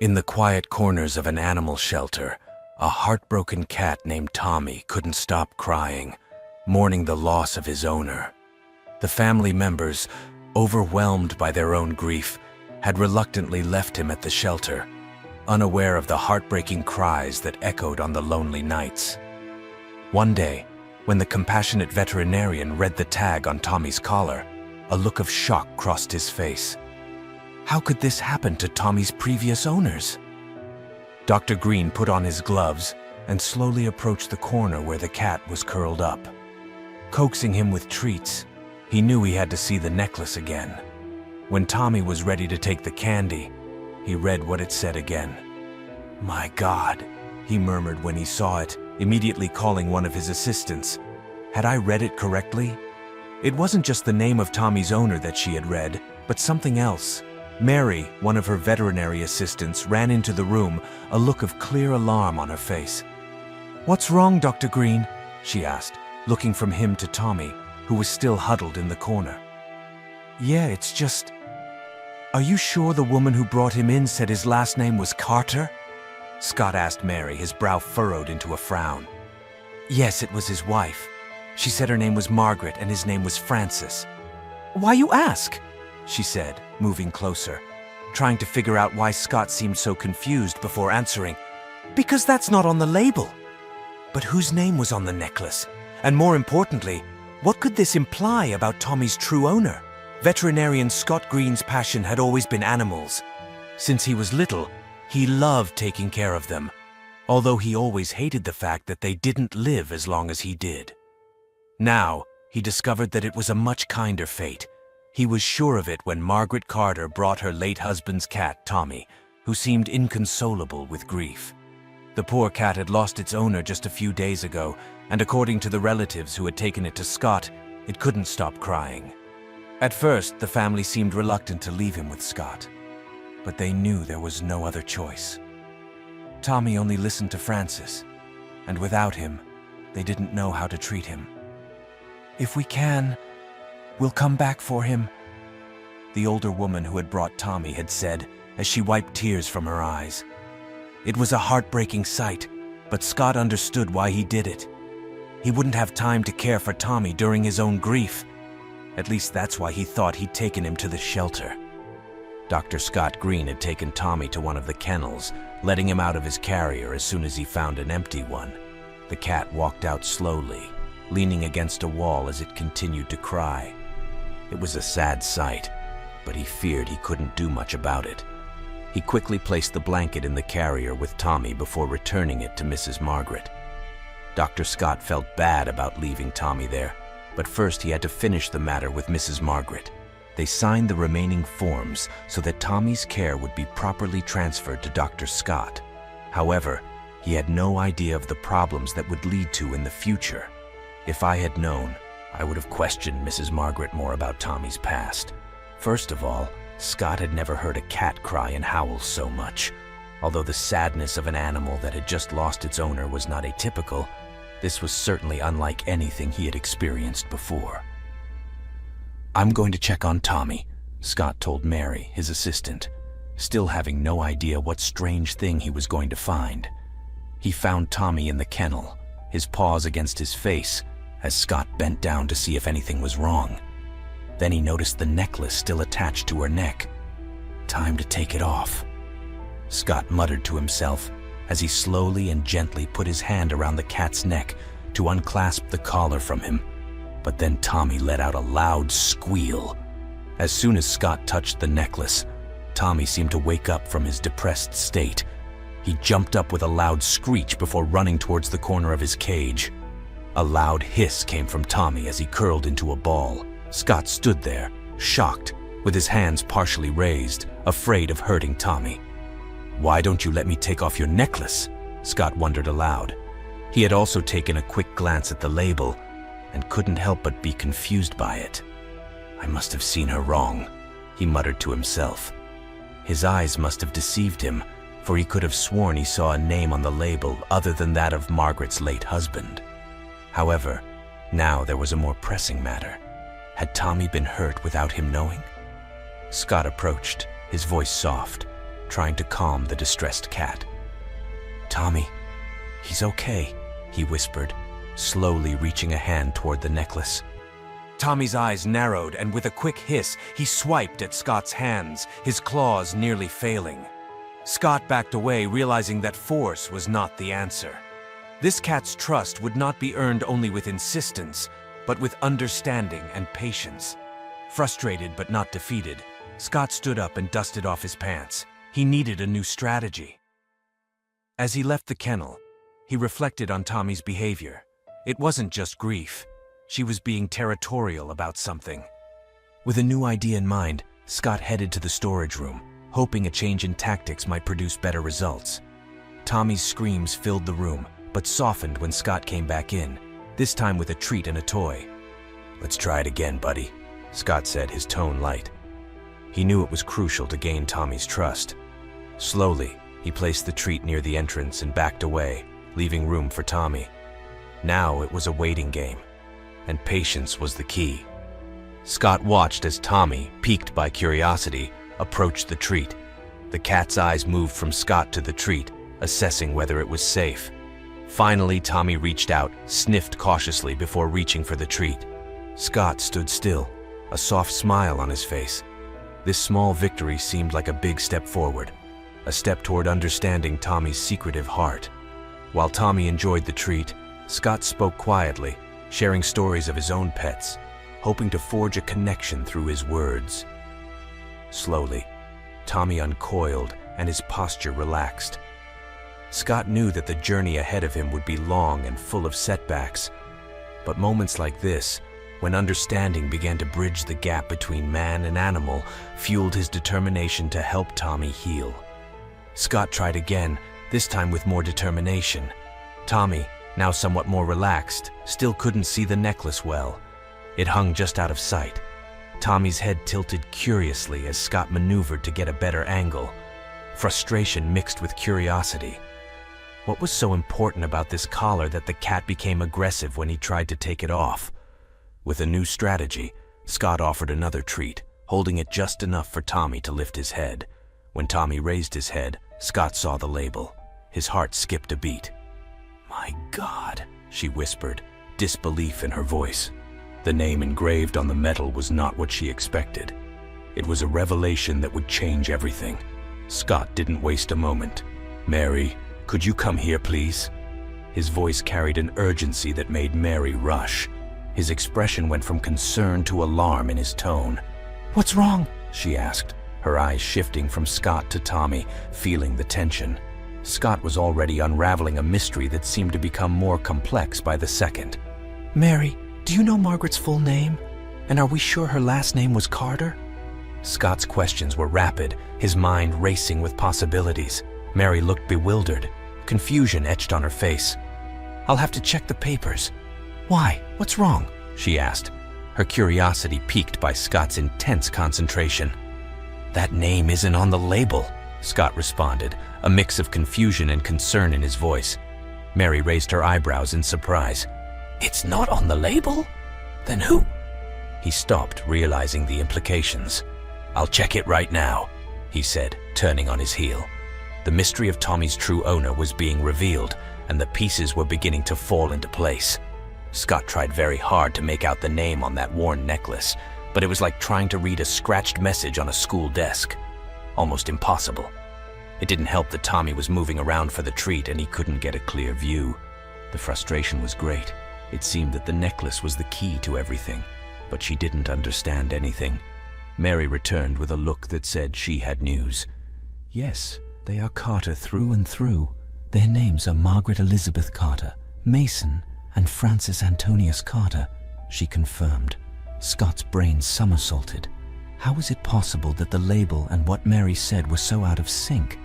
In the quiet corners of an animal shelter, a heartbroken cat named Tommy couldn't stop crying, mourning the loss of his owner. The family members, overwhelmed by their own grief, had reluctantly left him at the shelter, unaware of the heartbreaking cries that echoed on the lonely nights. One day, when the compassionate veterinarian read the tag on Tommy's collar, a look of shock crossed his face. How could this happen to Tommy's previous owners? Dr. Green put on his gloves and slowly approached the corner where the cat was curled up. Coaxing him with treats, he knew he had to see the necklace again. When Tommy was ready to take the candy, he read what it said again. "My God," he murmured when he saw it, immediately calling one of his assistants. Had I read it correctly? It wasn't just the name of Tommy's owner that she had read, but something else. Mary, one of her veterinary assistants, ran into the room, a look of clear alarm on her face. "What's wrong, Dr. Green?" she asked, looking from him to Tommy, who was still huddled in the corner. "Yeah, it's just... Are you sure the woman who brought him in said his last name was Carter?" Scott asked Mary, his brow furrowed into a frown. "Yes, it was his wife. She said her name was Margaret and his name was Francis." "Why you ask?" she said, moving closer, trying to figure out why Scott seemed so confused before answering. "Because that's not on the label." But whose name was on the necklace? And more importantly, what could this imply about Tommy's true owner? Veterinarian Scott Green's passion had always been animals. Since he was little, he loved taking care of them, although he always hated the fact that they didn't live as long as he did. Now, he discovered that it was a much kinder fate. He was sure of it when Margaret Carter brought her late husband's cat, Tommy, who seemed inconsolable with grief. The poor cat had lost its owner just a few days ago, and according to the relatives who had taken it to Scott, it couldn't stop crying. At first, the family seemed reluctant to leave him with Scott, but they knew there was no other choice. Tommy only listened to Francis, and without him, they didn't know how to treat him. "If we can, we'll come back for him," the older woman who had brought Tommy had said as she wiped tears from her eyes. It was a heartbreaking sight, but Scott understood why he did it. He wouldn't have time to care for Tommy during his own grief. At least that's why he thought he'd taken him to the shelter. Dr. Scott Green had taken Tommy to one of the kennels, letting him out of his carrier as soon as he found an empty one. The cat walked out slowly, leaning against a wall as it continued to cry. It was a sad sight, but he feared he couldn't do much about it. He quickly placed the blanket in the carrier with Tommy before returning it to Mrs. Margaret. Dr. Scott felt bad about leaving Tommy there, but first he had to finish the matter with Mrs. Margaret. They signed the remaining forms so that Tommy's care would be properly transferred to Dr. Scott. However, he had no idea of the problems that would lead to in the future. If I had known, I would have questioned Mrs. Margaret more about Tommy's past. First of all, Scott had never heard a cat cry and howl so much. Although the sadness of an animal that had just lost its owner was not atypical, this was certainly unlike anything he had experienced before. "I'm going to check on Tommy," Scott told Mary, his assistant, still having no idea what strange thing he was going to find. He found Tommy in the kennel, his paws against his face, as Scott bent down to see if anything was wrong. Then he noticed the necklace still attached to her neck. Time to take it off. Scott muttered to himself as he slowly and gently put his hand around the cat's neck to unclasp the collar from him. But then Tommy let out a loud squeal. As soon as Scott touched the necklace, Tommy seemed to wake up from his depressed state. He jumped up with a loud screech before running towards the corner of his cage. A loud hiss came from Tommy as he curled into a ball. Scott stood there, shocked, with his hands partially raised, afraid of hurting Tommy. "Why don't you let me take off your necklace?" Scott wondered aloud. He had also taken a quick glance at the label and couldn't help but be confused by it. "I must have seen her wrong," he muttered to himself. His eyes must have deceived him, for he could have sworn he saw a name on the label other than that of Margaret's late husband. However, now there was a more pressing matter. Had Tommy been hurt without him knowing? Scott approached, his voice soft. trying to calm the distressed cat. "Tommy, he's okay," he whispered, slowly reaching a hand toward the necklace. Tommy's eyes narrowed, and with a quick hiss, he swiped at Scott's hands, his claws nearly failing. Scott backed away, realizing that force was not the answer. This cat's trust would not be earned only with insistence, but with understanding and patience. Frustrated but not defeated, Scott stood up and dusted off his pants. He needed a new strategy. As he left the kennel, he reflected on Tommy's behavior. It wasn't just grief. She was being territorial about something. With a new idea in mind, Scott headed to the storage room, hoping a change in tactics might produce better results. Tommy's screams filled the room, but softened when Scott came back in, this time with a treat and a toy. "Let's try it again, buddy," Scott said, his tone light. He knew it was crucial to gain Tommy's trust. Slowly, he placed the treat near the entrance and backed away, leaving room for Tommy. Now it was a waiting game, and patience was the key. Scott watched as Tommy, piqued by curiosity, approached the treat. The cat's eyes moved from Scott to the treat, assessing whether it was safe. Finally, Tommy reached out, sniffed cautiously before reaching for the treat. Scott stood still, a soft smile on his face. This small victory seemed like a big step forward, a step toward understanding Tommy's secretive heart. While Tommy enjoyed the treat, Scott spoke quietly, sharing stories of his own pets, hoping to forge a connection through his words. Slowly, Tommy uncoiled and his posture relaxed. Scott knew that the journey ahead of him would be long and full of setbacks. But moments like this, when understanding began to bridge the gap between man and animal, fueled his determination to help Tommy heal. Scott tried again, this time with more determination. Tommy, now somewhat more relaxed, still couldn't see the necklace well. It hung just out of sight. Tommy's head tilted curiously as Scott maneuvered to get a better angle. Frustration mixed with curiosity. What was so important about this collar that the cat became aggressive when he tried to take it off? With a new strategy, Scott offered another treat, holding it just enough for Tommy to lift his head. When Tommy raised his head, Scott saw the label. His heart skipped a beat. "My God," she whispered, disbelief in her voice. The name engraved on the metal was not what she expected. It was a revelation that would change everything. Scott didn't waste a moment. "Mary, could you come here, please?" His voice carried an urgency that made Mary rush. His expression went from concern to alarm in his tone. "What's wrong?" she asked, her eyes shifting from Scott to Tommy, feeling the tension. Scott was already unraveling a mystery that seemed to become more complex by the second. "Mary, do you know Margaret's full name? And are we sure her last name was Carter?" Scott's questions were rapid, his mind racing with possibilities. Mary looked bewildered, confusion etched on her face. "I'll have to check the papers." "Why? What's wrong?" she asked, her curiosity piqued by Scott's intense concentration. "That name isn't on the label," Scott responded, a mix of confusion and concern in his voice. Mary raised her eyebrows in surprise. "It's not on the label? Then who?" He stopped, realizing the implications. "I'll check it right now," he said, turning on his heel. The mystery of Tommy's true owner was being revealed, and the pieces were beginning to fall into place. Scott tried very hard to make out the name on that worn necklace, but it was like trying to read a scratched message on a school desk. Almost impossible. It didn't help that Tommy was moving around for the treat and he couldn't get a clear view. The frustration was great. It seemed that the necklace was the key to everything, but she didn't understand anything. Mary returned with a look that said she had news. "Yes, they are Carter through and through. Their names are Margaret Elizabeth Carter, Mason, and Francis Antonius Carter," she confirmed. Scott's brain somersaulted. How was it possible that the label and what Mary said were so out of sync?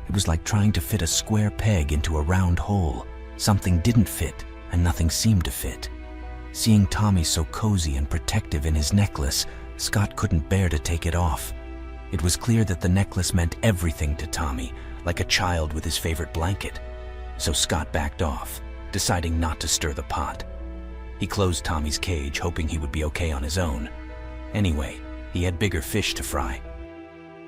It was like trying to fit a square peg into a round hole. Something didn't fit, and nothing seemed to fit. Seeing Tommy so cozy and protective in his necklace, Scott couldn't bear to take it off. It was clear that the necklace meant everything to Tommy, like a child with his favorite blanket. So Scott backed off, deciding not to stir the pot. He closed Tommy's cage, hoping he would be okay on his own. Anyway, he had bigger fish to fry.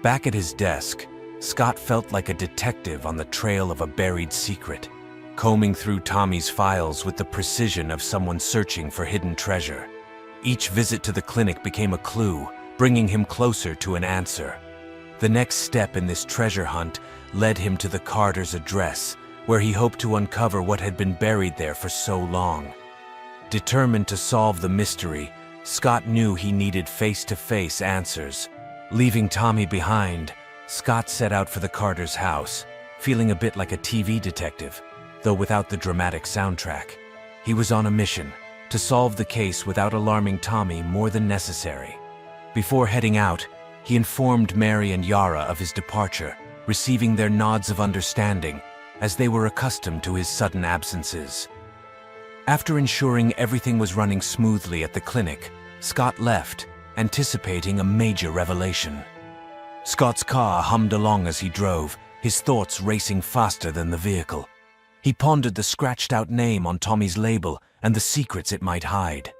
Back at his desk, Scott felt like a detective on the trail of a buried secret, combing through Tommy's files with the precision of someone searching for hidden treasure. Each visit to the clinic became a clue, bringing him closer to an answer. The next step in this treasure hunt led him to the Carters' address, where he hoped to uncover what had been buried there for so long. Determined to solve the mystery, Scott knew he needed face-to-face answers. Leaving Tommy behind, Scott set out for the Carters' house, feeling a bit like a TV detective, though without the dramatic soundtrack. He was on a mission to solve the case without alarming Tommy more than necessary. Before heading out, he informed Mary and Yara of his departure, receiving their nods of understanding as they were accustomed to his sudden absences. After ensuring everything was running smoothly at the clinic, Scott left, anticipating a major revelation. Scott's car hummed along as he drove, his thoughts racing faster than the vehicle. He pondered the scratched-out name on Tommy's label and the secrets it might hide.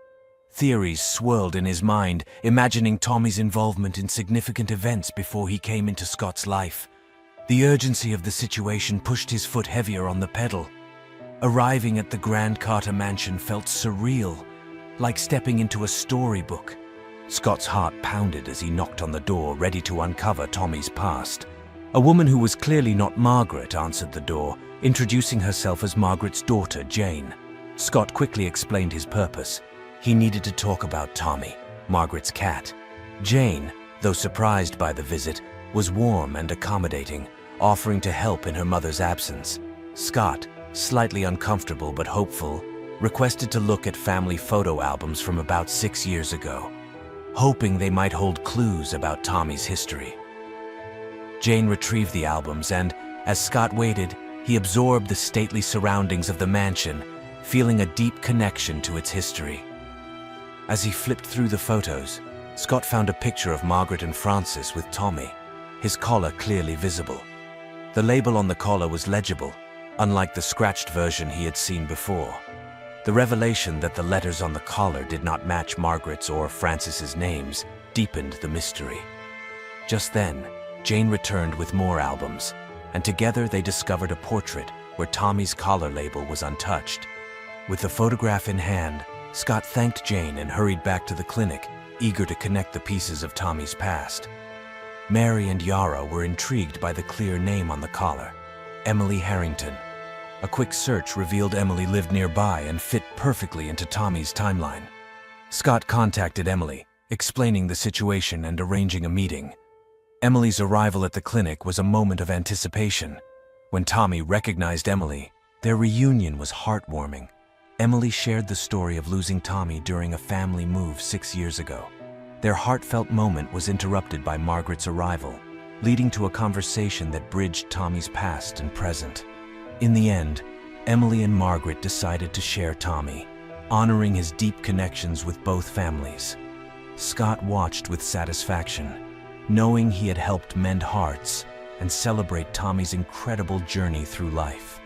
Theories swirled in his mind, imagining Tommy's involvement in significant events before he came into Scott's life. The urgency of the situation pushed his foot heavier on the pedal. Arriving at the Grand Carter mansion felt surreal, like stepping into a storybook. Scott's heart pounded as he knocked on the door, ready to uncover Tommy's past. A woman who was clearly not Margaret answered the door, introducing herself as Margaret's daughter, Jane. Scott quickly explained his purpose. He needed to talk about Tommy, Margaret's cat. Jane, though surprised by the visit, was warm and accommodating, offering to help in her mother's absence. Scott, slightly uncomfortable but hopeful, requested to look at family photo albums from about 6 years ago, hoping they might hold clues about Tommy's history. Jane retrieved the albums and, as Scott waited, he absorbed the stately surroundings of the mansion, feeling a deep connection to its history. As he flipped through the photos, Scott found a picture of Margaret and Francis with Tommy, his collar clearly visible. The label on the collar was legible, unlike the scratched version he had seen before. The revelation that the letters on the collar did not match Margaret's or Francis's names deepened the mystery. Just then, Jane returned with more albums, and together they discovered a portrait where Tommy's collar label was untouched. With the photograph in hand, Scott thanked Jane and hurried back to the clinic, eager to connect the pieces of Tommy's past. Mary and Yara were intrigued by the clear name on the collar, Emily Harrington. A quick search revealed Emily lived nearby and fit perfectly into Tommy's timeline. Scott contacted Emily, explaining the situation and arranging a meeting. Emily's arrival at the clinic was a moment of anticipation. When Tommy recognized Emily, their reunion was heartwarming. Emily shared the story of losing Tommy during a family move 6 years ago. Their heartfelt moment was interrupted by Margaret's arrival, leading to a conversation that bridged Tommy's past and present. In the end, Emily and Margaret decided to share Tommy, honoring his deep connections with both families. Scott watched with satisfaction, knowing he had helped mend hearts and celebrate Tommy's incredible journey through life.